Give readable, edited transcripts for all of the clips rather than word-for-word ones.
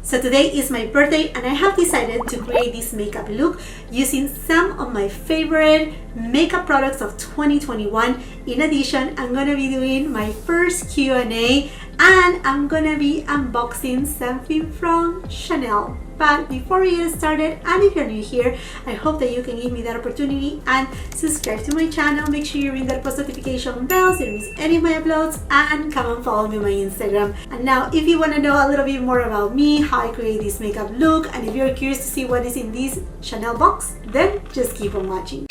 So today is my birthday and I have decided to create this makeup look using some of my favorite makeup products of 2021. In addition, I'm gonna be doing my first Q&A and I'm gonna be unboxing something from Chanel. But before we get started, and if you're new here, I hope that you can give me that opportunity and subscribe to my channel. Make sure you ring that post notification bell so you don't miss any of my uploads, and come and follow me on my Instagram. And now, if you want to know a little bit more about me, how I create this makeup look, and if you're curious to see what is in this Chanel box, then just keep on watching.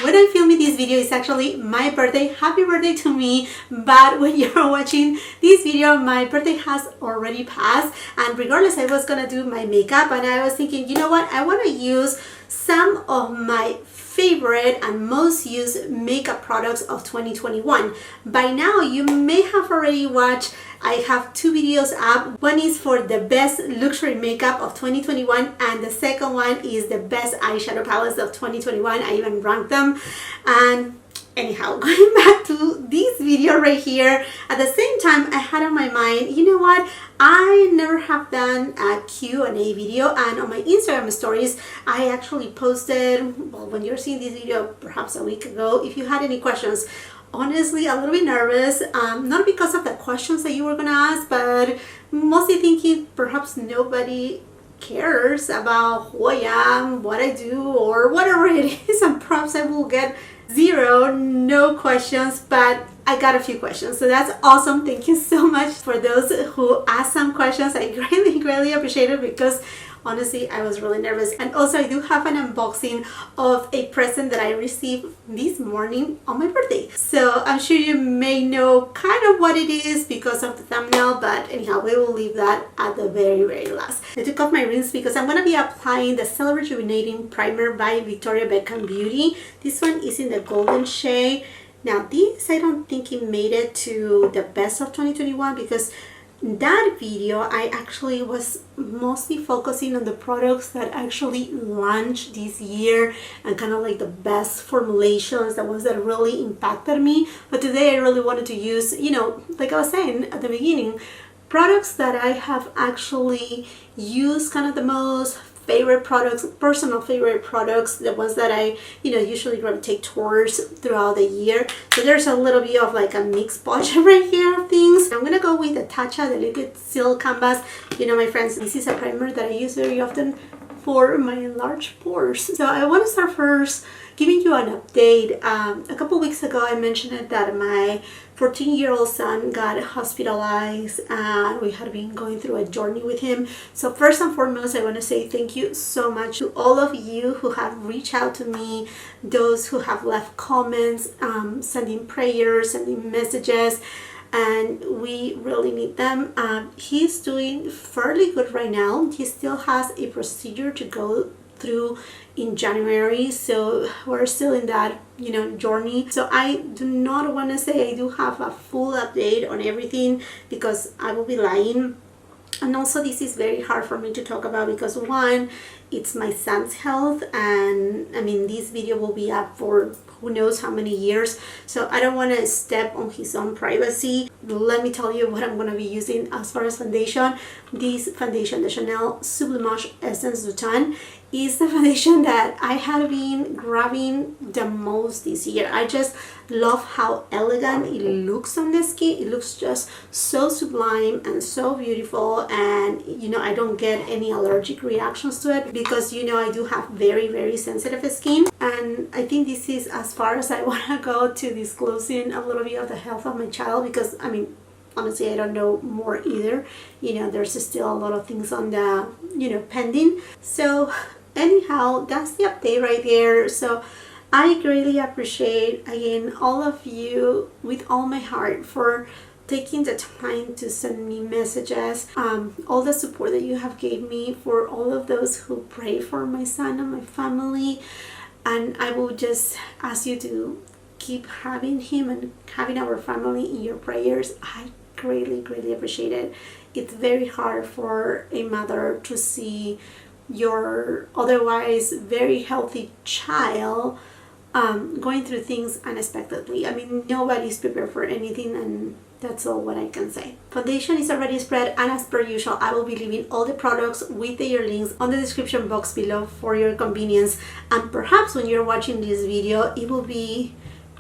When I'm filming this video, it's actually my birthday. Happy birthday to me. But when you're watching this video, my birthday has already passed. And regardless, I was gonna do my makeup and I was thinking, you know what? I wanna use some of my favorite and most used makeup products of 2021. By now, you may have already watched, I have two videos up. One is for the best luxury makeup of 2021 and the second one is the best eyeshadow palettes of 2021. I even ranked them. And anyhow, going back to this video right here, at the same time I had on my mind, you know what, I never have done a Q&A video, and on my Instagram stories I actually posted, well, when you're seeing this video, perhaps a week ago, if you had any questions. Honestly, a little bit nervous, not because of the questions that you were gonna ask, but mostly thinking perhaps nobody cares about who I am, what I do, or whatever it is, and perhaps I will get no questions, but I got a few questions, so that's awesome. Thank you so much for those who asked some questions. I greatly appreciate it because honestly I was really nervous. And also I do have an unboxing of a present that I received this morning on my birthday, so I'm sure you may know kind of what it is because of the thumbnail, but anyhow, we will leave that at the very last. I took off my rings because I'm going to be applying the Soleil Rejuvenating Primer by Victoria Beckham Beauty. This one is in the golden shade. Now this, I don't think it made it to the best of 2021 because that video I actually was mostly focusing on the products that actually launched this year and kind of like the best formulations, the ones that really impacted me. But today I really wanted to use, you know, like I was saying at the beginning, products that I have actually used, kind of the most favorite products, personal favorite products, the ones that I, you know, usually gravitate towards throughout the year. So there's a little bit of like a mixed budget right here of things. I'm gonna go with the TATCHA, the Liquid Seal Canvas. You know, my friends, this is a primer that I use very often for my enlarged pores. So I want to start first giving you an update. A couple weeks ago I mentioned it that my 14-year-old son got hospitalized and we had been going through a journey with him. So first and foremost, I want to say thank you so much to all of you who have reached out to me, those who have left comments, sending prayers, sending messages, and we really need them. He's doing fairly good right now. He still has a procedure to go through in January, so we're still in that, you know, journey. So I do not want to say I do have a full update on everything because I will be lying. And also this is very hard for me to talk about because one, it's my son's health, and I mean this video will be up for who knows how many years, so I don't want to step on his own privacy. Let me tell you what I'm going to be using as far as foundation. This foundation, the Chanel Sublimage Essence du Teint, is the foundation that I have been grabbing the most this year. I just love how elegant it looks on the skin. It looks just so sublime and so beautiful, and you know, I don't get any allergic reactions to it because, you know, I do have very sensitive skin. And I think this is as far as I want to go to disclosing a little bit of the health of my child, because I mean, honestly, I don't know more either. You know, there's still a lot of things on the, you know, pending. So anyhow, that's the update right there. So I greatly appreciate, again, all of you with all my heart for taking the time to send me messages, all the support that you have gave me, for all of those who pray for my son and my family. And I will just ask you to keep having him and having our family in your prayers. I greatly appreciate it. It's very hard for a mother to see your otherwise very healthy child going through things unexpectedly. I mean, nobody's prepared for anything, and That's all what I can say. Foundation is already spread, and as per usual, I will be leaving all the products with their links on the description box below for your convenience. And perhaps when you're watching this video, it will be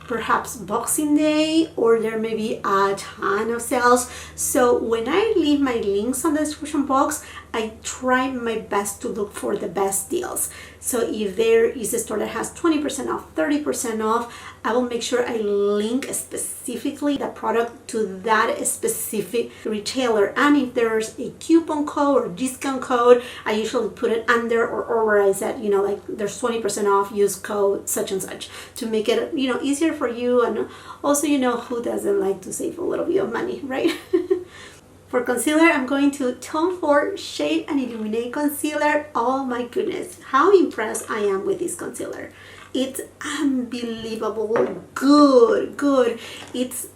perhaps Boxing Day, or there may be a ton of sales. So when I leave my links on the description box, I try my best to look for the best deals. So if there is a store that has 20% off, 30% off, I will make sure I link specifically the product to that specific retailer. And if there's a coupon code or discount code, I usually put it under or over. I said, you know, like there's 20% off, use code such and such, to make it, you know, easier for you. And also, you know, who doesn't like to save a little bit of money, right? For concealer, I'm going to Tom Ford Shade and Illuminate Concealer. Oh my goodness, how impressed I am with this concealer. It's unbelievable good. It's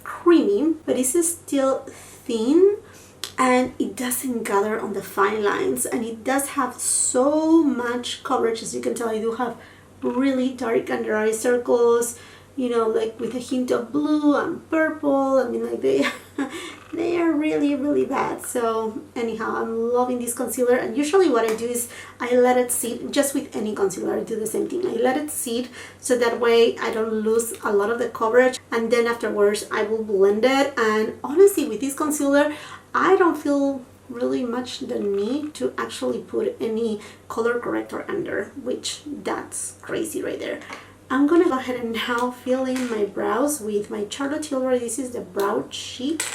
creamy, but it's still thin, and it doesn't gather on the fine lines, and it does have so much coverage. As you can tell, I do have really dark under eye circles, you know, like with a hint of blue and purple. I mean, like they are really bad. So anyhow, I'm loving this concealer, and usually what I do is I let it sit. Just with any concealer, I do the same thing. I let it sit so that way I don't lose a lot of the coverage, and then afterwards I will blend it. And honestly, with this concealer, I don't feel really much the need to actually put any color corrector under, which that's crazy right there. I'm gonna go ahead and now fill in my brows with my Charlotte Tilbury. This is the brow sheet,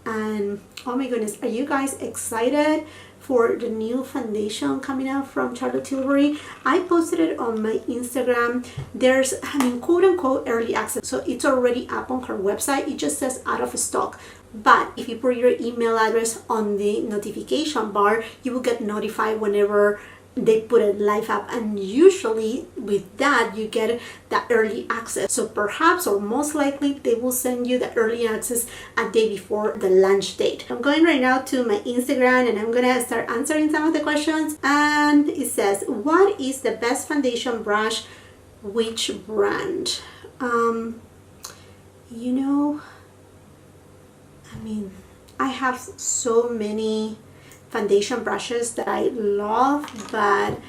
and oh my goodness, are you guys excited for the new foundation coming out from Charlotte Tilbury? I posted it on my Instagram. There's, I mean, quote unquote early access, so it's already up on her website. It just says out of stock. But if you put your email address on the notification bar, you will get notified whenever they put it live up, and usually with that you get the early access. So perhaps, or most likely, they will send you the early access a day before the launch date. I'm going right now to my Instagram, and I'm gonna start answering some of the questions. And it says, what is the best foundation brush? Which brand? You know, I mean, I have so many foundation brushes that I love, but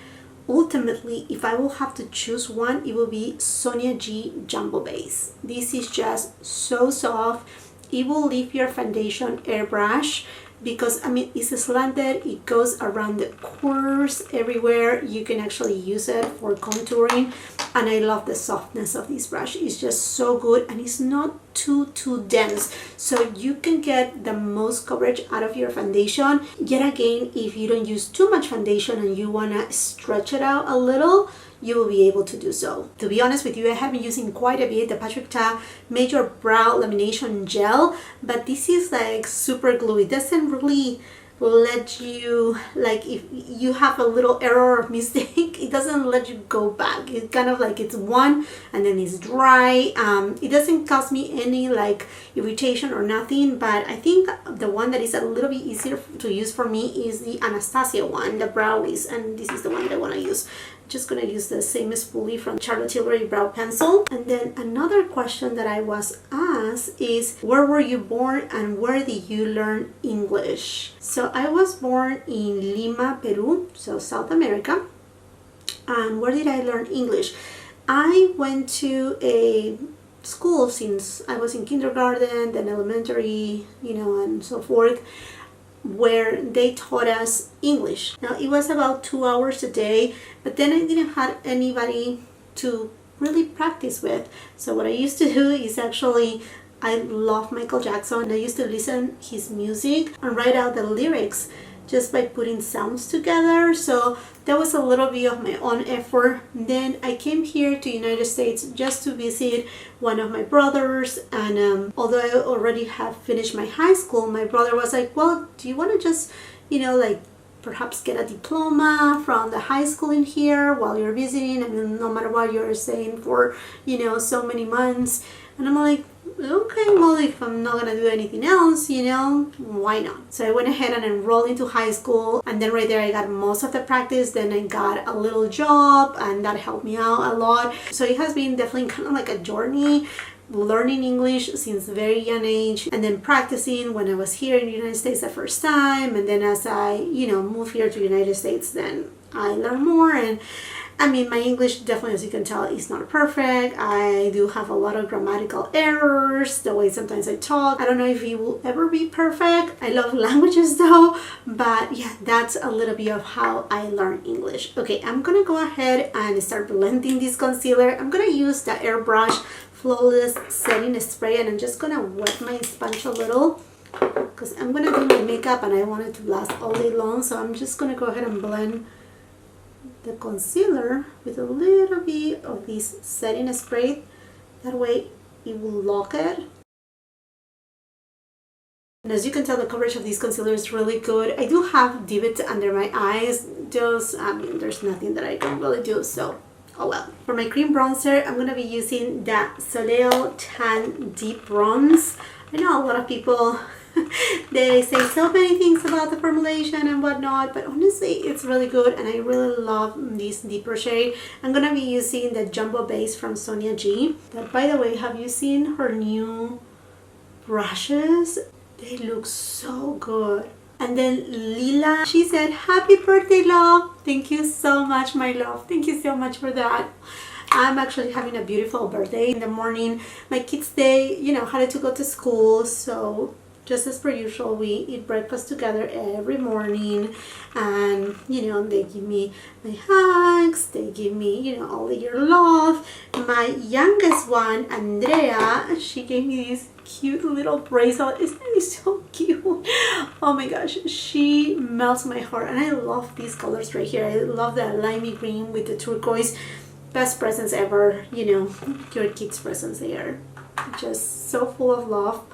ultimately, if I will have to choose one, it will be Sonia G Jumbo Base. This is just so soft. It will leave your foundation airbrush, because I mean, it's slanted, it goes around the corners everywhere. You can actually use it for contouring, and I love the softness of this brush. It's just so good, and it's not too dense, so you can get the most coverage out of your foundation. Yet again, if you don't use too much foundation and you want to stretch it out a little, you will be able to do so. To be honest with you, I have been using quite a bit the Patrick Ta Major Brow Lamination Gel, but this is like super glue. It doesn't really let you, like, if you have a little error or mistake, it doesn't let you go back. It's kind of like it's one and then it's dry. It doesn't cause me any like irritation or nothing, but I think the one that is a little bit easier to use for me is the Anastasia one, the Browies, and this is the one that I want to use. Just gonna use the same spoolie from Charlotte Tilbury Brow Pencil. And then another question that I was asked is, where were you born and where did you learn English? So I was born in Lima, Peru, so South America. And where did I learn English? I went to a school since I was in kindergarten, then elementary, you know, and so forth, where they taught us English. Now it was about 2 hours a day, but then I didn't have anybody to really practice with. So what I used to do is actually, I love Michael Jackson. I used to listen his music and write out the lyrics just by putting sounds together. So that was a little bit of my own effort. Then I came here to United States just to visit one of my brothers, and although I already have finished my high school, my brother was like, well, do you want to just, you know, like perhaps get a diploma from the high school in here while you're visiting? I mean, no matter what you're staying for, you know, so many months. And I'm like, okay, well, if I'm not gonna do anything else, you know, why not? So I went ahead and enrolled into high school, and then right there I got most of the practice. Then I got a little job, and that helped me out a lot. So it has been definitely kind of like a journey, learning English since very young age, and then practicing when I was here in the United States the first time, and then as I, you know, moved here to the United States, then I learned more. And I mean, my English definitely, as you can tell, is not perfect. I do have a lot of grammatical errors, the way sometimes I talk. I don't know if it will ever be perfect. I love languages though, but yeah, that's a little bit of how I learn English. Okay, I'm gonna go ahead and start blending this concealer. I'm gonna use the Airbrush Flawless Setting Spray, and I'm just gonna wet my sponge a little because I'm gonna do my makeup and I want it to last all day long. So I'm just gonna go ahead and blend the concealer with a little bit of this setting spray. That way it will lock it. And as you can tell, the coverage of this concealer is really good. I do have divots under my eyes. Just, I mean, there's nothing that I can really do, so oh well. For my cream bronzer, I'm gonna be using the Soleil Tan Deep Bronze. I know a lot of people they say so many things about the formulation and whatnot, but honestly it's really good and I really love this deeper shade. I'm gonna be using the Jumbo Base from Sonia G. That, by the way, have you seen her new brushes? They look so good. And then Lila, she said, happy birthday, love. Thank you so much, my love. Thank you so much for that. I'm actually having a beautiful birthday. In the morning, my kids, they, you know, had to go to school, so just as per usual, we eat breakfast together every morning, and you know, they give me my hugs, they give me, you know, all your love. My youngest one, Andrea, she gave me this cute little bracelet. Isn't it so cute? Oh my gosh, she melts my heart, and I love these colors right here. I love the limey green with the turquoise. Best presents ever, you know, your kids' presents. They are just so full of love.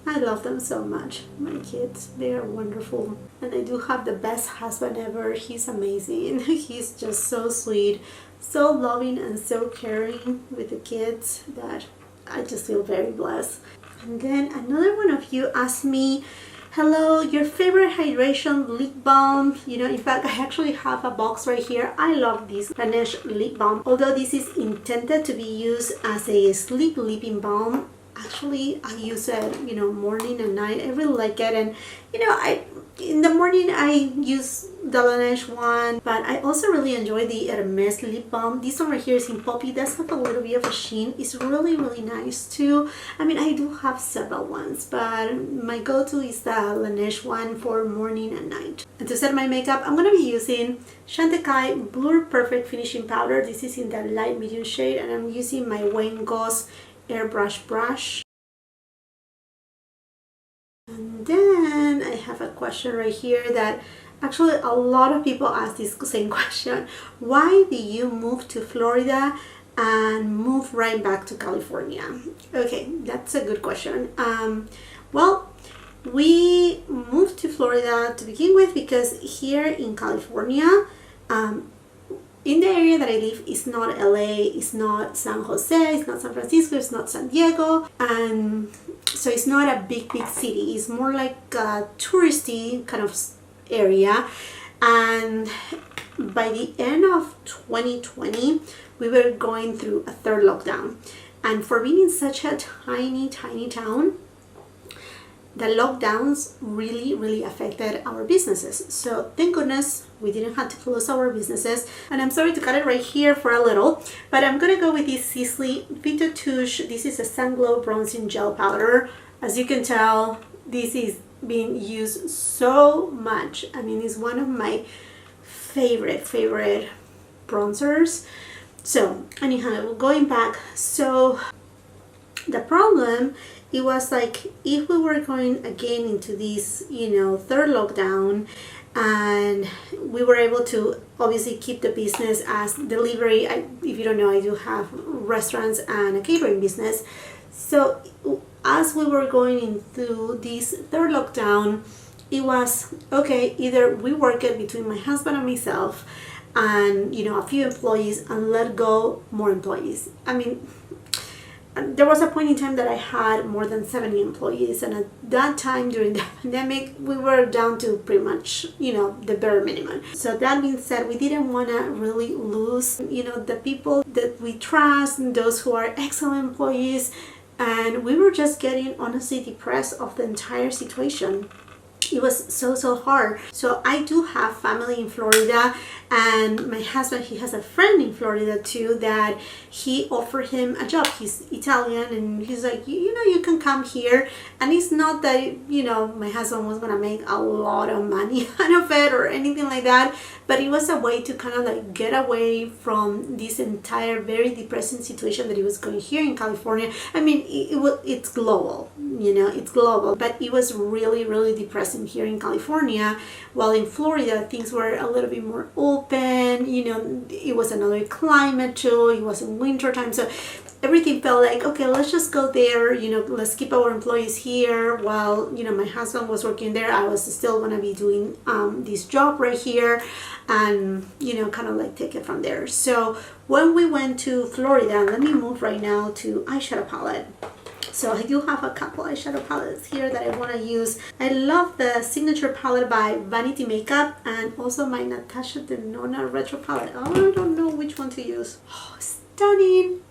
I love them so much, my kids. They are wonderful. And I do have the best husband ever. He's amazing. He's just so sweet, so loving and so caring with the kids that I just feel very blessed. And then another one of you asked me, hello, your favorite hydration lip balm. You know, in fact, I actually have a box right here. I love this Ganesh lip balm. Although this is intended to be used as a sleep lipping balm, actually I use it, you know, morning and night. I really like it. And you know, in the morning I use the Laneige one, but I also really enjoy the Hermes lip balm. This one right here is in Poppy. Does have a little bit of a sheen. It's really, really nice too. I mean, I do have several ones, but my go-to is the Laneige one for morning and night. And to set my makeup, I'm gonna be using Chantecaille Blur Perfect Finishing Powder. This is in the light medium shade, and I'm using my Wayne Goss airbrush brush. And then I have a question right here that actually a lot of people ask this same question. Why did you move to Florida and move right back to California? Okay, that's a good question. Well, we moved to Florida to begin with because here in California, in the area that I live, is not LA, it's not San Jose, it's not San Francisco, it's not San Diego, and so it's not a big city. It's more like a touristy kind of area. And by the end of 2020, we were going through a third lockdown, and for being in such a tiny town, the lockdowns really affected our businesses. So thank goodness we didn't have to close our businesses. And I'm sorry to cut it right here for a little, but I'm gonna go with this SISLEY Phyto-Touche. This is a Sun Glow Bronzing Gel Powder. As you can tell, this is being used so much. I mean, it's one of my favorite bronzers. So anyhow, going back, so the problem, it was like if we were going again into this, you know, third lockdown, and we were able to obviously keep the business as delivery. If you don't know, I do have restaurants and a catering business. So as we were going into this third lockdown, it was okay, either we work it between my husband and myself and, you know, a few employees, and let go more employees. I mean, there was a point in time that I had more than 70 employees, and at that time during the pandemic, we were down to pretty much, you know, the bare minimum. So that being said, we didn't want to really lose, you know, the people that we trust and those who are excellent employees. and we were just getting honestly depressed of the entire situation. It was so hard. So I do have family in Florida, and my husband, he has a friend in Florida too that he offered him a job. He's Italian, and he's like, you know, you can come here. And it's not that, you know, my husband was gonna make a lot of money out of it or anything like that, but it was a way to kind of like get away from this entire very depressing situation that he was going here in California. I mean, it's global, you know, it's global, but it was really depressing here in California, while in Florida things were a little bit more open. You know, it was another climate too, it wasn't winter time, so everything felt like, okay, let's just go there, you know, let's keep our employees here. While, you know, my husband was working there, I was still gonna be doing this job right here, and, you know, kind of like take it from there. So when we went to Florida, let me move right now to eyeshadow palette. So I do have a couple eyeshadow palettes here that I want to use. I love the signature palette by Vanity Makeup, and also my NATASHA DENONA retro palette. Oh, I don't know which one to use. Oh, stunning.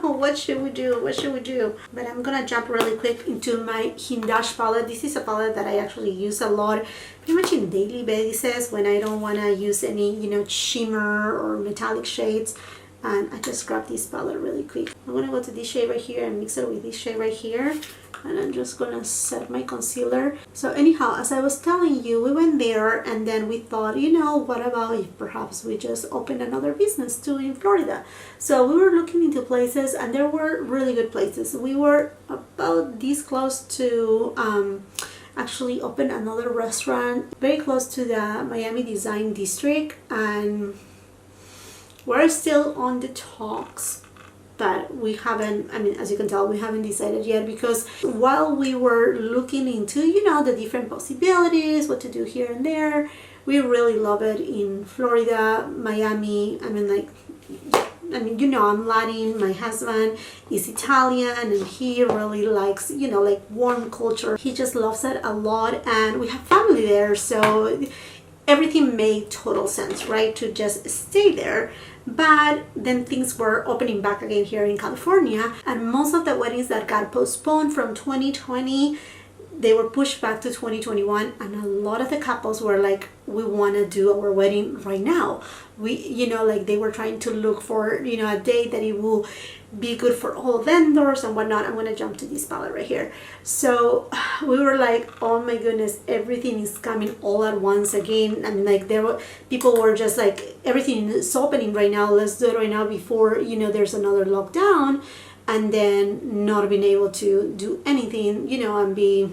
What should we do? But I'm gonna jump really quick into my HINDASH palette. This is a palette that I actually use a lot, pretty much in daily basis when I don't want to use any, you know, shimmer or metallic shades. And I just grab this palette really quick. I'm gonna go to this shade right here and mix it with this shade right here, and I'm just gonna set my concealer. So anyhow, as I was telling you, we went there, and then we thought, you know, what about if perhaps we just open another business too in Florida? So we were looking into places, and there were really good places. We were about this close to actually open another restaurant very close to the Miami Design District, and we're still on the talks, but we haven't, I mean, as you can tell, we haven't decided yet, because while we were looking into, you know, the different possibilities, what to do here and there, we really love it in Florida, Miami. I mean, you know, I'm Latin, my husband is Italian, and he really likes, you know, like warm culture. He just loves it a lot, and we have family there, so everything made total sense, right, to just stay there. But then things were opening back again here in California, and most of the weddings that got postponed from 2020, they were pushed back to 2021, and a lot of the couples were like, we want to do our wedding right now. We, you know, like they were trying to look for, you know, a date that it will be good for all vendors and whatnot. I'm gonna jump to this palette right here. So we were like, oh my goodness, everything is coming all at once again. And like people were just like, everything is opening right now, let's do it right now before, you know, there's another lockdown, and then not being able to do anything, you know, and be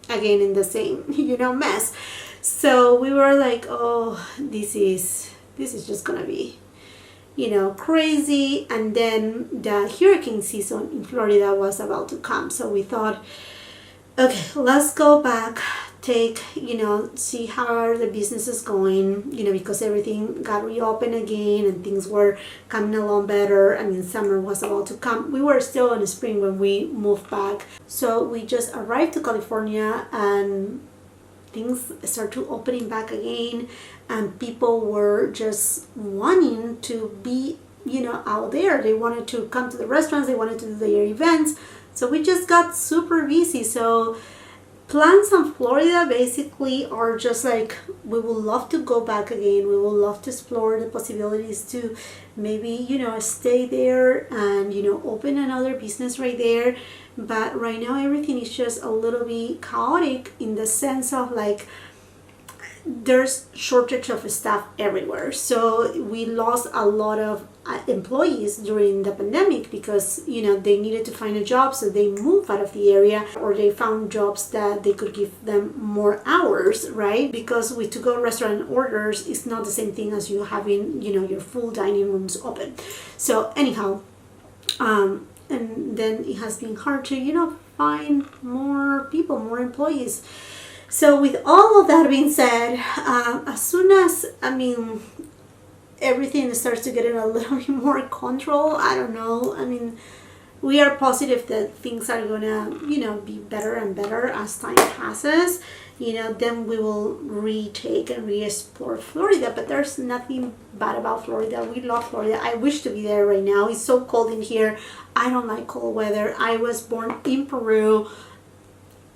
again in the same, you know, mess. So we were like, oh, this is just gonna be, you know, crazy. And then the hurricane season in Florida was about to come, so we thought, okay, let's go back, take, you know, see how are the businesses going, you know, because everything got reopened again and things were coming along better. I mean, summer was about to come. We were still in the spring when we moved back, so we just arrived to California, and things start to opening back again, and people were just wanting to be, you know, out there. They wanted to come to the restaurants, they wanted to do their events, so we just got super busy. So plans on Florida basically are just like, we would love to go back again, we would love to explore the possibilities to maybe, you know, stay there and, you know, open another business right there. But right now everything is just a little bit chaotic, in the sense of like there's shortage of staff everywhere. So we lost a lot of employees during the pandemic, because, you know, they needed to find a job, so they moved out of the area, or they found jobs that they could give them more hours, right? Because with to-go restaurant orders, it's not the same thing as you having, you know, your full dining rooms open. So anyhow, and then it has been hard to, you know, find more people, more employees. So with all of that being said, as soon as, I mean, everything starts to get in a little bit more control, I don't know, I mean, we are positive that things are gonna, you know, be better and better as time passes. You know, then we will retake and re-explore Florida. But there's nothing bad about Florida. We love Florida. I wish to be there right now. It's so cold in here. I don't like cold weather. I was born in Peru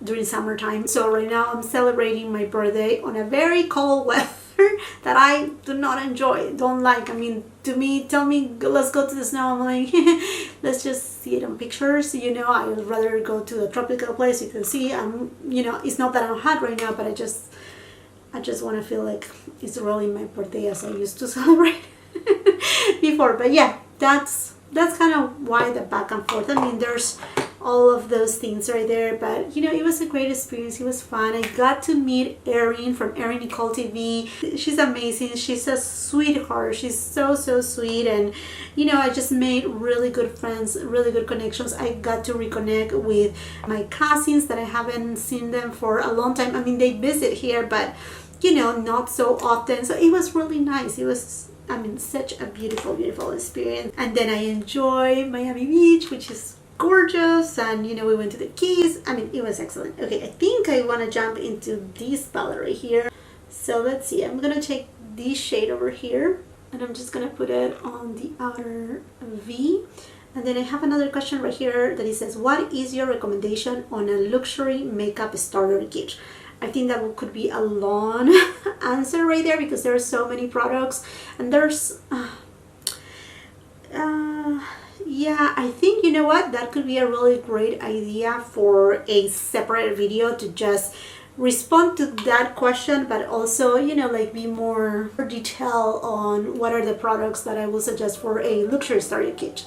during summertime, so right now I'm celebrating my birthday on a very cold weather that I do not enjoy, don't like. I mean, to me, tell me let's go to the snow, I'm like let's just see it on pictures, you know. I would rather go to a tropical place. You can see I'm, you know, it's not that I'm hot right now, but I just want to feel like it's really my birthday as I used to celebrate before. But yeah, that's kind of why the back and forth. I mean, there's all of those things right there, but you know, it was a great experience. It was fun. I got to meet Erin from Erin Nicole TV. She's amazing. She's a sweetheart. She's so sweet, and you know, I just made really good friends, really good connections. I got to reconnect with my cousins that I haven't seen them for a long time. I mean, they visit here, but you know, not so often. So it was really nice. It was, I mean, such a beautiful experience. And then I enjoy Miami Beach, which is gorgeous, and you know, we went to the Keys. I mean, it was excellent. Okay, I think I want to jump into this palette right here. So let's see, I'm gonna take this shade over here and I'm just gonna put it on the outer V. And then I have another question right here that it says, what is your recommendation on a luxury makeup starter kit? I think that could be a long answer right there, because there are so many products, and there's yeah, I think, you know what, that could be a really great idea for a separate video to just respond to that question, but also, you know, like be more detailed on what are the products that I will suggest for a luxury starter kit.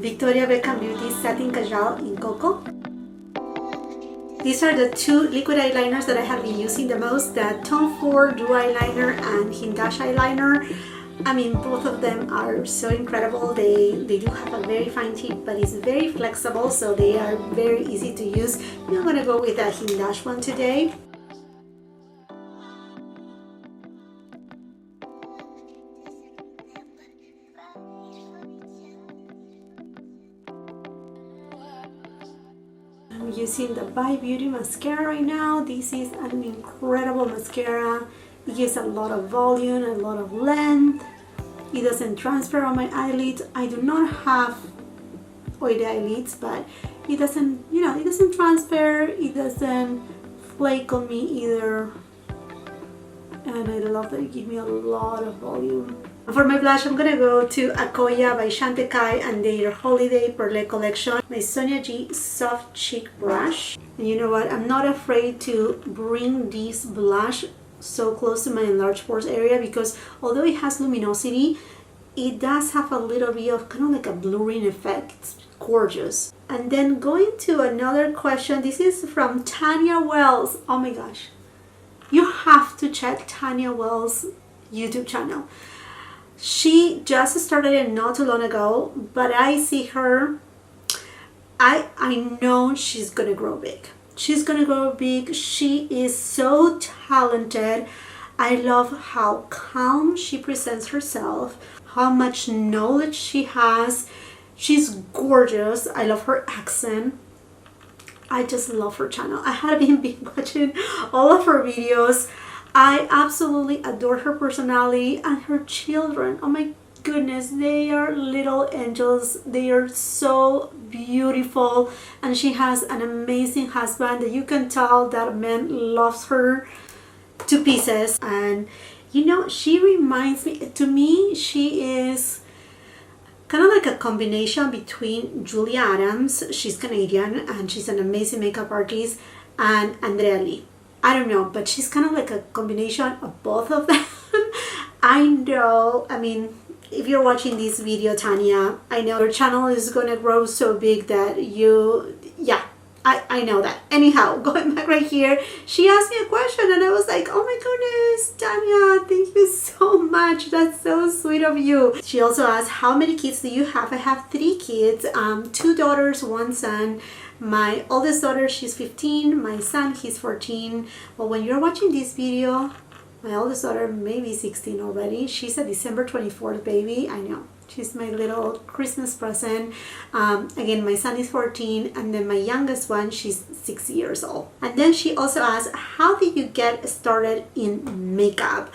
Victoria Beckham Beauty Satin Kajal in Cocoa. These are the two liquid eyeliners that I have been using the most, the Tom Ford Duo Eyeliner and HINDASH Eyeliner. I mean, both of them are so incredible. They do have a very fine tip, but it's very flexible, so they are very easy to use. I'm gonna go with a HINDASH one today. I'm using the By Beauty mascara right now. This is an incredible mascara. It gives a lot of volume, a lot of length. It doesn't transfer on my eyelids. I do not have oily eyelids, but it doesn't, you know, it doesn't transfer. It doesn't flake on me either. And I love that it gives me a lot of volume. For my blush, I'm gonna go to Akoya by Chantecaille and their Holiday Perle collection. My Sonia G Soft Cheek Brush. And you know what? I'm not afraid to bring this blush so close to my enlarged pores area, because although it has luminosity, it does have a little bit of kind of like a blurring effect. It's gorgeous. And then going to another question. This is from Tanya Wells. Oh my gosh. You have to check Tanya Wells' YouTube channel. She just started it not too long ago, but I see her, I know she's gonna grow big. She's gonna grow big. She is so talented. I love how calm she presents herself, how much knowledge she has. She's gorgeous. I love her accent. I just love her channel. I have been watching all of her videos. I absolutely adore her personality and her children. Oh my goodness, they are little angels. They are so beautiful, and she has an amazing husband that you can tell that man loves her. to pieces. And you know, she reminds me, to me, she is kind of like a combination between Julia Adams, she's Canadian and she's an amazing makeup artist, and Andrea Lee. I don't know, but she's kind of like a combination of both of them. I know, I mean, if you're watching this video, Tanya, I know your channel is gonna grow so big that you, yeah, I know that. Anyhow, going back right here, she asked me a question and I was like, oh my goodness, Tanya, thank you so much. That's so sweet of you. She also asked, how many kids do you have? I have 3 kids, 2 daughters, 1 son. My oldest daughter, she's 15. My son, he's 14. Well, when you're watching this video, my oldest daughter may be 16 already. She's a December 24th baby. I know. She's my little Christmas present. Again, my son is 14, and then my youngest one, she's 6 years old. And then she also asked, how did you get started in makeup?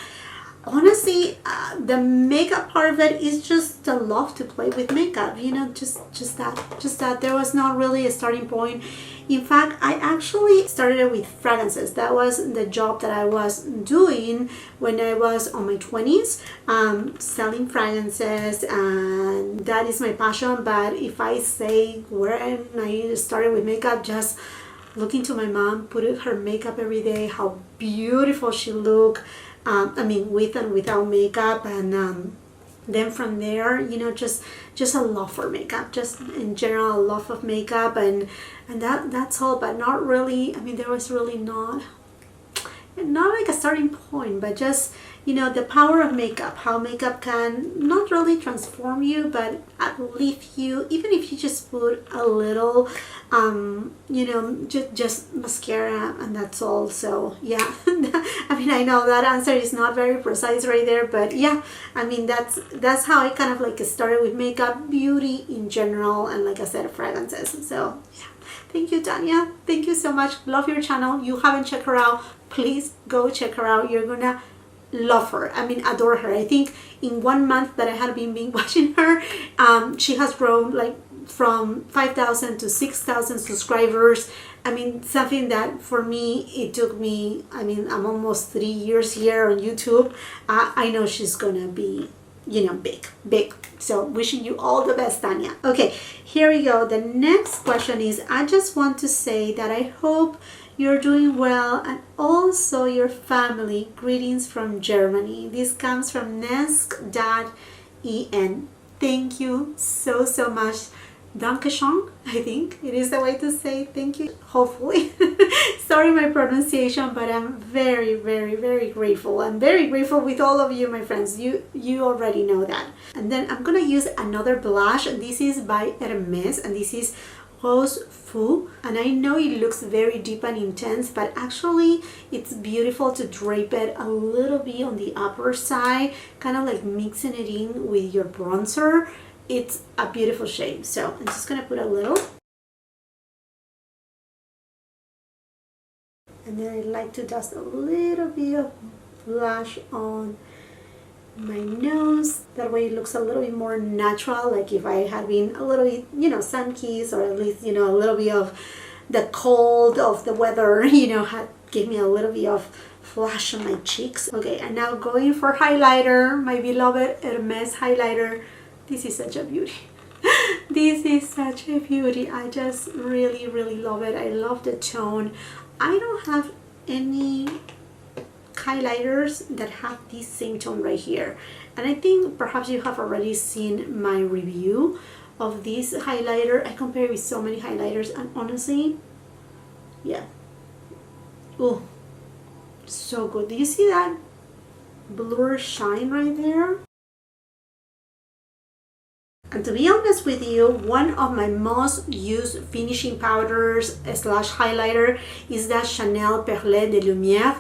Honestly, the makeup part of it is just the love to play with makeup, you know, just that. There was not really a starting point. In fact, I actually started with fragrances. That was the job that I was doing when I was on my 20s, selling fragrances, and that is my passion. But if I say when I started with makeup, just looking to my mom, putting her makeup every day, how beautiful she looked. I mean, with and without makeup, and then from there, you know, just a love for makeup, just in general, a love of makeup, and that's all. But not really, I mean, there was really not like a starting point, but just, you know, the power of makeup, how makeup can not really transform you, but uplift you, even if you just put a little, you know, just mascara, and that's all. So yeah, I mean, I know that answer is not very precise right there, but yeah, I mean, that's how I kind of like started with makeup, beauty in general, and like I said, fragrances. So yeah. Thank you, Tanya. Thank you so much. Love your channel. You haven't checked her out, please go check her out. You're gonna love her. I mean, adore her. I think in 1 month that I had been watching her, she has grown like from 5,000 to 6,000 subscribers. I mean, something that for me, it took me, I mean, I'm almost 3 years here on YouTube. I know she's gonna be, you know, big. So wishing you all the best, Tanya. Okay, here we go. The next question is, I just want to say that I hope you're doing well, and also your family. Greetings from Germany. This comes from nesk.en. Thank you so much. Dankeschön, I think it is the way to say thank you, hopefully. Sorry my pronunciation, but I'm very grateful. I'm very grateful with all of you, my friends. You already know that. And then I'm gonna use another blush. This is by Hermes, and this is Rose Fou, and I know it looks very deep and intense, but actually it's beautiful to drape it a little bit on the upper side, kind of like mixing it in with your bronzer. It's a beautiful shade. So I'm just gonna put a little, and then I like to dust a little bit of blush on my nose. That way it looks a little bit more natural, like if I had been a little bit, you know, sun-kissed, or at least, you know, a little bit of the cold of the weather, you know, had give me a little bit of flash on my cheeks. Okay, and now going for highlighter, my beloved Hermes highlighter. This is such a beauty. This is such a beauty. I just really love it. I love the tone. I don't have any highlighters that have this same tone right here, and I think perhaps you have already seen my review of this highlighter. I compare with so many highlighters, and honestly, yeah, oh, so good. Do you see that blur shine right there? And to be honest with you, one of my most used finishing powders slash highlighter is that Chanel Perle de Lumière.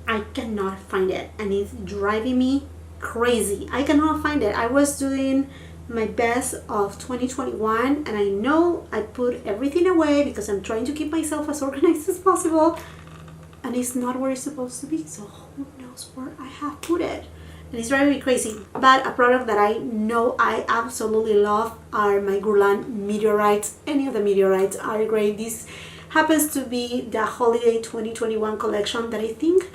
I cannot find it, and it's driving me crazy. I cannot find it. I was doing my best of 2021, and I know I put everything away because I'm trying to keep myself as organized as possible, and it's not where it's supposed to be. So who knows where I have put it, and it's driving me crazy. But a product that I know I absolutely love are my Guerlain Meteorites. Any of the Meteorites are great. This happens to be the holiday 2021 collection that I think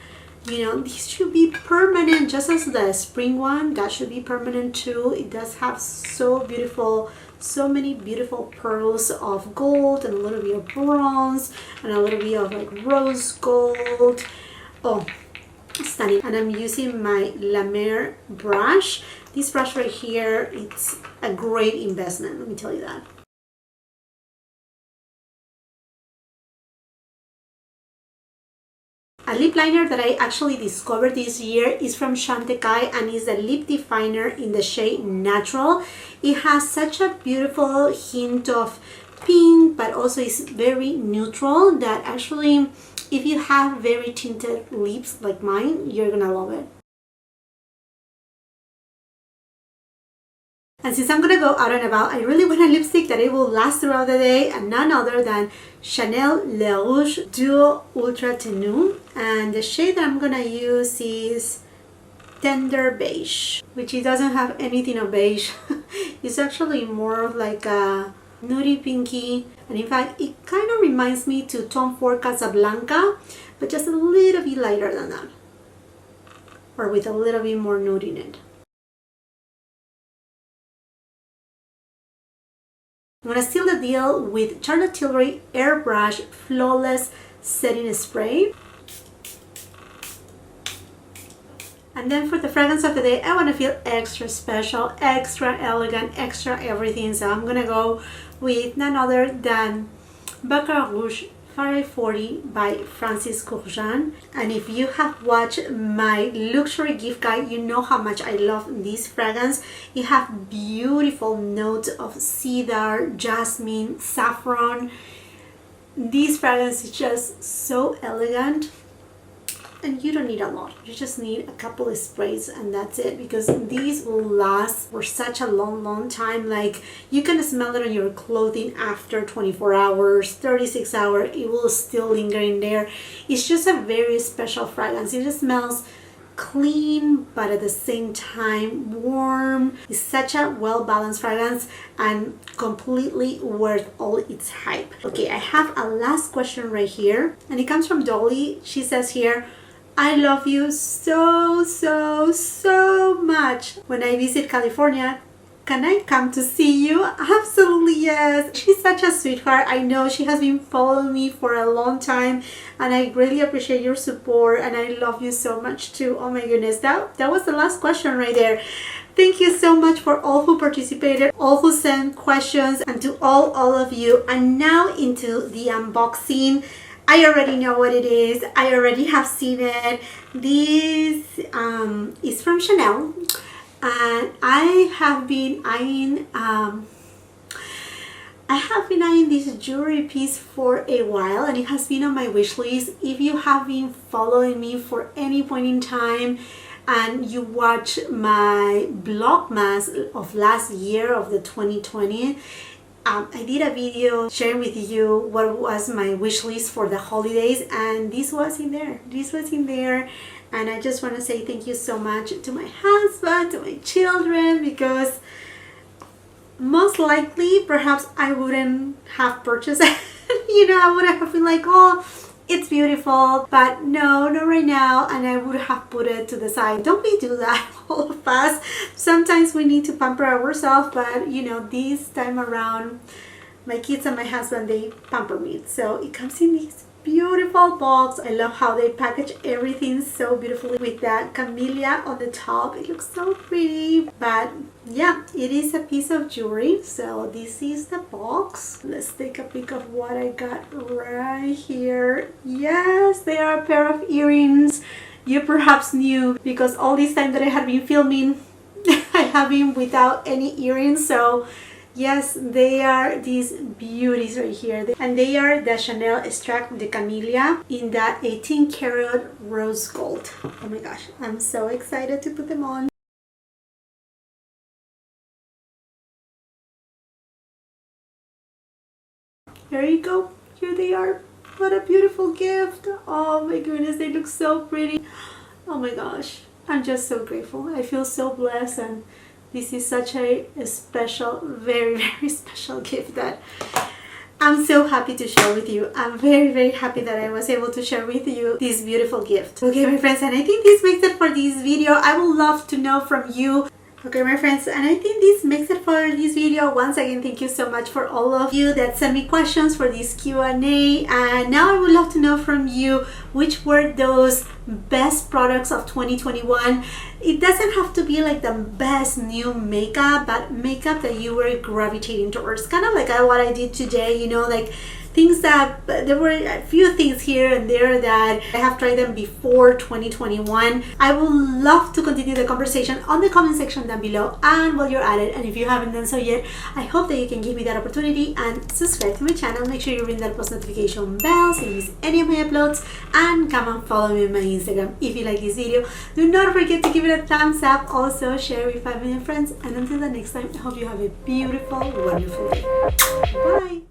You know, these should be permanent, just as the spring one. That should be permanent too. It does have so beautiful, so many beautiful pearls of gold and a little bit of bronze and a little bit of like rose gold. Oh, stunning. And I'm using my La Mer brush. This brush right here, it's a great investment, let me tell you that. A lip liner that I actually discovered this year is from Chantecaille and is a lip definer in the shade Natural. It has such a beautiful hint of pink, but also is very neutral that actually, if you have very tinted lips like mine, you're gonna love it. And since I'm gonna go out and about, I really want a lipstick that it will last throughout the day, and none other than Chanel Le Rouge Duo Ultra Tenue. And the shade that I'm gonna use is Tender Beige, which it doesn't have anything of beige. It's actually more of like a nudie pinky, and in fact it kind of reminds me to Tom Ford Casablanca, but just a little bit lighter than that, or with a little bit more nude in it. I'm going to seal the deal with Charlotte Tilbury Airbrush Flawless Setting Spray. And then for the fragrance of the day, I want to feel extra special, extra elegant, extra everything. So I'm going to go with none other than Baccarat Rouge 540 by Francis Kurkdjian. And if you have watched my luxury gift guide, you know how much I love this fragrance. It has beautiful notes of cedar, jasmine, saffron. This fragrance is just so elegant. And you don't need a lot, you just need a couple of sprays and that's it, because these will last for such a long time. Like, you can smell it on your clothing after 24 hours, 36 hours, it will still linger in there. It's just a very special fragrance. It just smells clean but at the same time warm. It's such a well-balanced fragrance and completely worth all its hype. Okay, I have a last question right here, and it comes from Dolly. She says here, I love you so much. When I visit California, can I come to see you? Absolutely yes. She's such a sweetheart. I know she has been following me for a long time, and I really appreciate your support, and I love you so much too. Oh my goodness, that was the last question right there. Thank you so much for all who participated, all who sent questions, and to all of you. And now into the unboxing. I already know what it is. I already have seen it. This is from Chanel, and I have been eyeing this jewelry piece for a while, and it has been on my wish list. If you have been following me for any point in time and you watch my Vlogmas of last year, of the 2020, I did a video sharing with you what was my wish list for the holidays, and this was in there. This was in there, and I just want to say thank you so much to my husband, to my children, because most likely, perhaps I wouldn't have purchased it. You know, I would have been like, oh, it's beautiful, but no, not right now, and I would have put it to the side. Don't we do that, all of us? Sometimes we need to pamper ourselves, but you know, this time around, my kids and my husband, they pamper me. So it comes in this beautiful box. I love how they package everything so beautifully with that camellia on the top. It looks so pretty, but yeah, it is a piece of jewelry. So this is the box. Let's take a peek of what I got right here. Yes, they are a pair of earrings. You perhaps knew, because all this time that I have been filming, I have been without any earrings. So yes, they are these beauties right here, and they are the Chanel Extrait de Camelia in that 18 karat rose gold. Oh my gosh, I'm so excited to put them on. There you go, here they are. What a beautiful gift. Oh my goodness, they look so pretty. Oh my gosh, I'm just so grateful. I feel so blessed, and this is such a special, very special gift that I'm so happy to share with you. I'm very, very happy that I was able to share with you this beautiful gift. Okay, my friends, and I think this makes it for this video. I would love to know from you. Okay, my friends, and I think this makes it for this video. Once again, thank you so much for all of you that sent me questions for this Q&A. And now I would love to know from you which were those best products of 2021. It doesn't have to be like the best new makeup, but makeup that you were gravitating towards. Kind of like what I did today, you know, like things that there were a few things here and there that I have tried them before 2021. I would love to continue the conversation on the comment section down below, and while you're at it, and if you haven't done so yet, I hope that you can give me that opportunity and subscribe to my channel. Make sure you ring that post notification bell so you miss any of my uploads, and come and follow me on my Instagram. If you like this video, do not forget to give it a thumbs up. Also share with 5 million friends, and until the next time, I hope you have a beautiful, wonderful day. Bye.